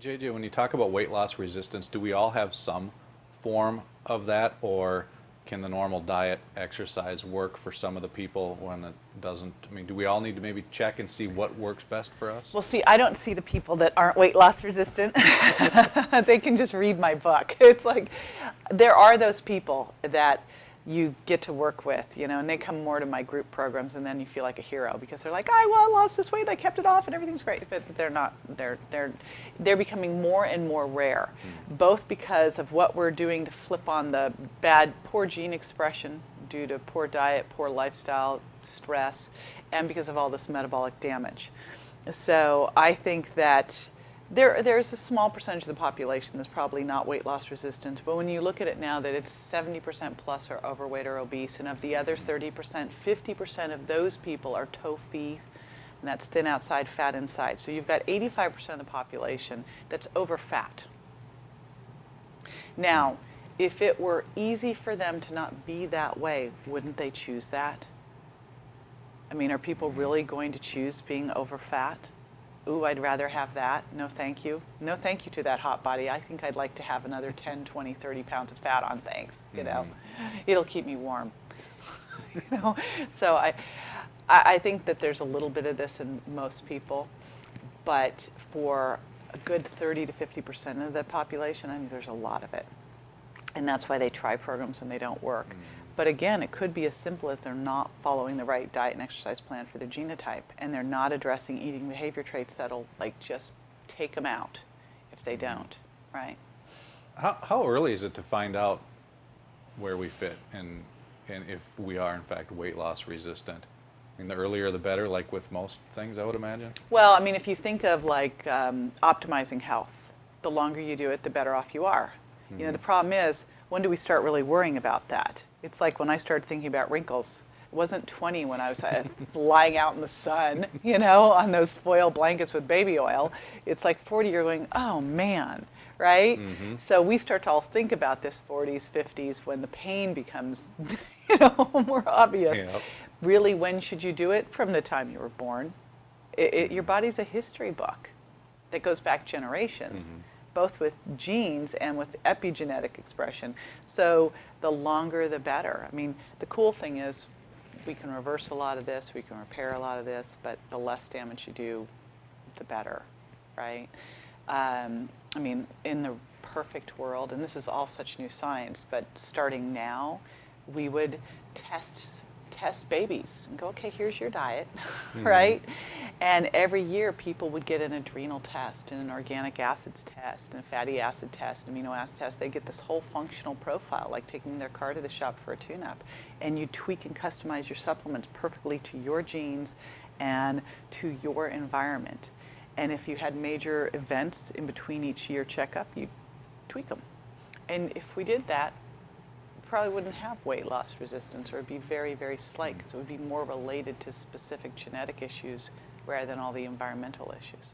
JJ, when you talk about weight loss resistance, do we all have some form of that, or can the normal diet exercise work for some of the people when it doesn't? I mean, do we all need to maybe check and see what works best for us? Well, see, I don't see the people that aren't weight loss resistant. They can just read my book. It's like there are those people that you get to work with, and they come more to my group programs, and then you feel like a hero because they're like, I lost this weight, I kept it off, and everything's great. But they're not. They're becoming more and more rare, both because of what we're doing to flip on the poor gene expression due to poor diet, poor lifestyle, stress, and because of all this metabolic damage. So I think that there's a small percentage of the population that's probably not weight loss resistant, but when you look at it now that it's 70% plus are overweight or obese, and of the other 30%, 50% of those people are TOFI, and that's thin outside, fat inside. So you've got 85% of the population that's over fat. Now, if it were easy for them to not be that way, wouldn't they choose that? I mean, are people really going to choose being over fat? Ooh, I'd rather have that. No, thank you. No, thank you to that hot body. I think I'd like to have another 10, 20, 30 pounds of fat on, thanks. It'll keep me warm. So I think that there's a little bit of this in most people, but for a good 30 to 50% of the population, I think there's a lot of it. And that's why they try programs and they don't work. But again, it could be as simple as they're not following the right diet and exercise plan for their genotype, and they're not addressing eating behavior traits that'll just take them out if they don't, right? How early is it to find out where we fit and if we are in fact weight loss resistant? I mean, the earlier the better, like with most things, I would imagine. Well, I mean, if you think of optimizing health, the longer you do it, the better off you are. The problem is, when do we start really worrying about that? It's like when I started thinking about wrinkles. It wasn't 20 when I was lying out in the sun, on those foil blankets with baby oil. It's like 40, you're going, oh man, right? So we start to all think about this 40s, 50s, when the pain becomes, more obvious. Yep. Really, when should you do it? From the time you were born. Your body's a history book that goes back generations. Both with genes and with epigenetic expression. So the longer the better. I mean, the cool thing is we can reverse a lot of this, we can repair a lot of this, but the less damage you do, the better, right? I mean, in the perfect world, and this is all such new science, but starting now, we would test babies and go, okay, here's your diet, right? And every year people would get an adrenal test and an organic acids test and a fatty acid test, amino acid test. They get this whole functional profile, like taking their car to the shop for a tune-up. And you tweak and customize your supplements perfectly to your genes and to your environment. And if you had major events in between each year checkup, you tweak them. And if we did that, probably wouldn't have weight loss resistance, or it'd be very, very slight because it would be more related to specific genetic issues rather than all the environmental issues.